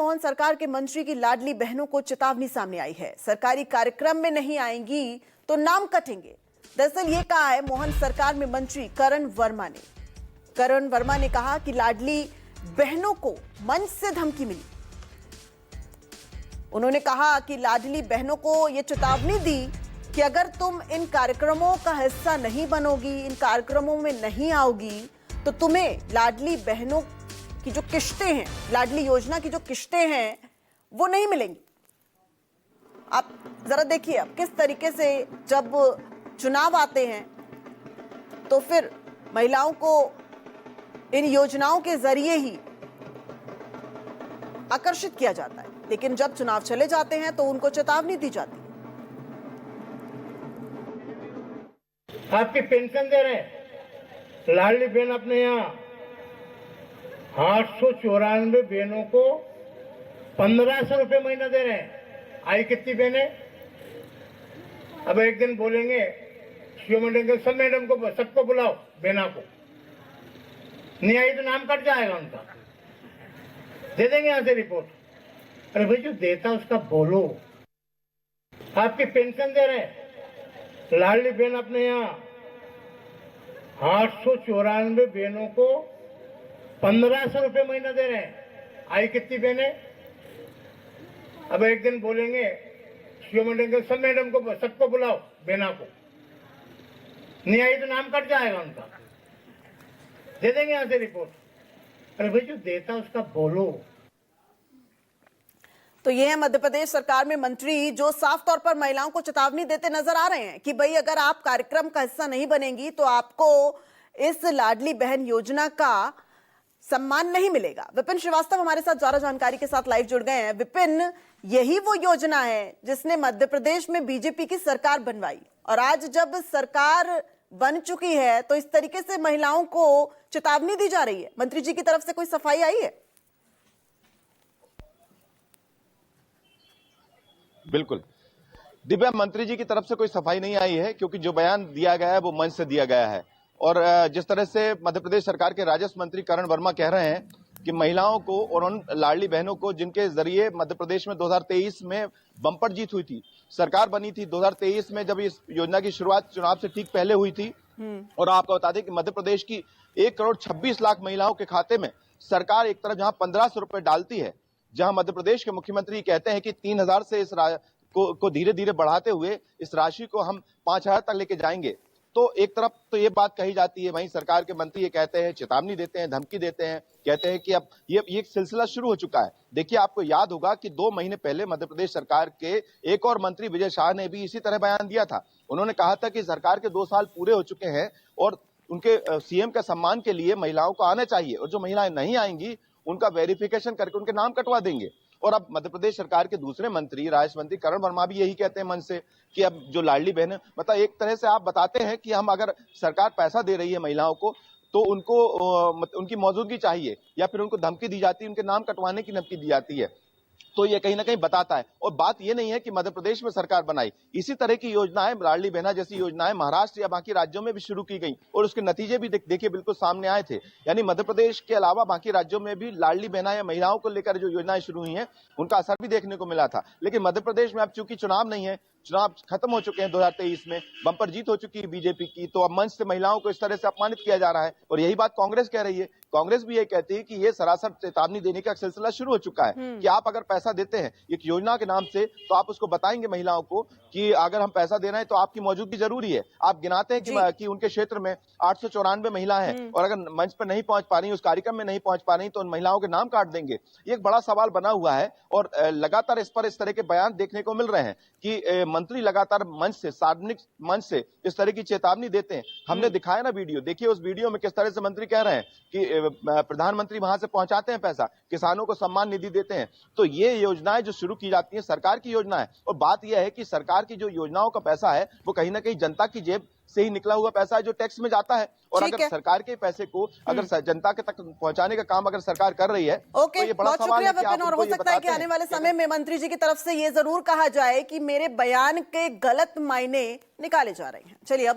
मोहन सरकार के मंत्री की लाडली बहनों को चेतावनी सामने आई है। सरकारी कार्यक्रम में नहीं आएंगी तो नाम कटेंगे। दरअसल ये कहा है मोहन सरकार में मंत्री करण वर्मा ने कहा कि लाडली बहनों को मंच से धमकी मिली। उन्होंने कहा कि लाडली बहनों को यह चेतावनी दी कि अगर तुम इन कार्यक्रमों का हिस्सा नहीं बनोगी, इन कार्यक्रमों में नहीं आओगी, तो तुम्हें लाडली बहनों की जो किश्तें हैं, लाडली योजना की जो किश्तें हैं, वो नहीं मिलेंगी। आप जरा देखिए अब किस तरीके से जब चुनाव आते हैं तो फिर महिलाओं को इन योजनाओं के जरिए ही आकर्षित किया जाता है, लेकिन जब चुनाव चले जाते हैं तो उनको चेतावनी दी जाती है। आपकी पेंशन दे रहे हैं, लाडली बहन अपने यहाँ 894 बहनों को 1500 रुपए महीना दे रहे हैं। आई कितनी बहनें? अब एक दिन बोलेंगे सीओ मैडम को, सब मैडम को सबको बुलाओ, बहना को नहीं आई तो नाम कट जाएगा उनका। दे देंगे यहाँ से रिपोर्ट। अरे भाई जो देता उसका बोलो। आपकी पेंशन दे रहे हैं, लाडली बहन अपने यहाँ 894 बहनों को 1500 रुपए महीना दे रहे हैं। आई कितनी बहनें? अब एक दिन बोलेंगे सीओ मैडम को, सब मैडम को सबको बुलाओ, बहना को नहीं आई तो नाम कट जाएगा उनका। दे देंगे यहाँ से रिपोर्ट। अरे भाई जो देता उसका बोलो। तो ये है मध्य प्रदेश सरकार में मंत्री जो साफ तौर पर महिलाओं को चेतावनी देते नजर आ रहे हैं कि भाई अगर आप कार्यक्रम का हिस्सा नहीं बनेंगी तो आपको इस लाडली बहन योजना का सम्मान नहीं मिलेगा। विपिन श्रीवास्तव हमारे साथ ज्यादा जानकारी के साथ लाइव जुड़ गए हैं। विपिन, यही वो योजना है जिसने मध्य प्रदेश में बीजेपी की सरकार बनवाई, और आज जब सरकार बन चुकी है तो इस तरीके से महिलाओं को चेतावनी दी जा रही है। मंत्री जी की तरफ से कोई सफाई आई है? बिल्कुल दिव्या, मंत्री जी की तरफ से कोई सफाई नहीं आई है, क्योंकि जो बयान दिया गया है वो मंच से दिया गया है। और जिस तरह से मध्य प्रदेश सरकार के राजस्व मंत्री करण वर्मा कह रहे हैं कि महिलाओं को और उन लाडली बहनों को जिनके जरिए मध्य प्रदेश में 2023 में बम्पर जीत हुई थी, सरकार बनी थी 2023 में, जब इस योजना की शुरुआत चुनाव से ठीक पहले हुई थी। और आपको बता दें कि मध्य प्रदेश की 1,26,00,000 महिलाओं के खाते में सरकार एक तरफ जहां 1500 रुपए डालती है, जहां मध्य प्रदेश के मुख्यमंत्री कहते हैं कि 3000 से इस को धीरे धीरे बढ़ाते हुए इस राशि को हम 5000 तक लेके जाएंगे। तो एक तरफ तो ये बात कही जाती है, वहीं सरकार के मंत्री ये कहते हैं, चेतावनी देते हैं, धमकी देते हैं, कहते हैं कि अब ये सिलसिला शुरू हो चुका है। देखिए, आपको याद होगा कि 2 महीने पहले मध्य प्रदेश सरकार के एक और मंत्री विजय शाह ने भी इसी तरह बयान दिया था। उन्होंने कहा था कि सरकार के 2 साल पूरे हो चुके हैं और उनके सीएम के सम्मान के लिए महिलाओं को आना चाहिए, और जो महिलाएं नहीं आएंगी उनका वेरिफिकेशन करके उनके नाम कटवा देंगे। और अब मध्य प्रदेश सरकार के दूसरे मंत्री, राजस्व मंत्री करण वर्मा भी यही कहते हैं मन से कि अब जो लाडली बहन, मतलब एक तरह से आप बताते हैं कि हम अगर सरकार पैसा दे रही है महिलाओं को तो उनको उनकी मौजूदगी चाहिए, या फिर उनको धमकी दी जाती है, उनके नाम कटवाने की धमकी दी जाती है। तो ये कहीं ना कहीं बताता है। और बात ये नहीं है कि मध्य प्रदेश में सरकार बनाई, इसी तरह की योजनाएं, लाडली बहना जैसी योजनाएं महाराष्ट्र या बाकी राज्यों में भी शुरू की गई, और उसके नतीजे भी देखिए बिल्कुल सामने आए थे। यानी मध्य प्रदेश के अलावा बाकी राज्यों में भी लाडली बहना या महिलाओं को लेकर जो योजनाएं शुरू हुई हैं उनका असर भी देखने को मिला था। लेकिन मध्य प्रदेश में अब चूंकि चुनाव नहीं है, चुनाव खत्म हो चुके हैं 2023 में, बंपर जीत हो चुकी है बीजेपी की, तो अब मंच से महिलाओं को इस तरह से अपमानित किया जा रहा है। और यही बात कांग्रेस कह रही है। कांग्रेस भी ये कहती है कि ये सरासर चेतावनी देने का सिलसिला शुरू हो चुका है कि आप अगर पैसा देते हैं एक योजना के नाम से, तो आप उसको बताएंगे महिलाओं को कि अगर हम पैसा दे रहे हैं तो आपकी मौजूदगी जरूरी है। आप गिनाते हैं कि उनके क्षेत्र में 894 महिला हैं, और अगर मंच पर नहीं पहुंच पा रही, उस कार्यक्रम में नहीं पहुंच पा रही, तो उन महिलाओं के नाम काट देंगे। ये एक बड़ा सवाल बना हुआ है, और लगातार इस पर इस तरह के बयान देखने को मिल रहे हैं कि मंत्री लगातार मंच से, सार्वजनिक मंच से इस तरह की चेतावनी देते हैं। हमने दिखाया ना वीडियो, देखिए उस वीडियो में किस तरह से मंत्री कह रहे हैं कि प्रधानमंत्री वहां से पहुंचाते हैं पैसा, किसानों को सम्मान निधि देते हैं। तो ये योजनाएं जो शुरू की जाती है सरकार की योजना है, और बात यह है कि सरकार की जो योजनाओं का पैसा है वो कहीं ना कहीं जनता की जेब से ही निकला हुआ पैसा है जो टैक्स में जाता है। और अगर सरकार के पैसे को अगर जनता के तक पहुंचाने का काम अगर सरकार कर रही है, तो ये बड़ा सवाल है कि आप और हो सकता है कि आने वाले समय में मंत्री जी की तरफ से ये जरूर कहा जाए कि मेरे बयान के गलत मायने निकाले जा रहे हैं। चलिए अब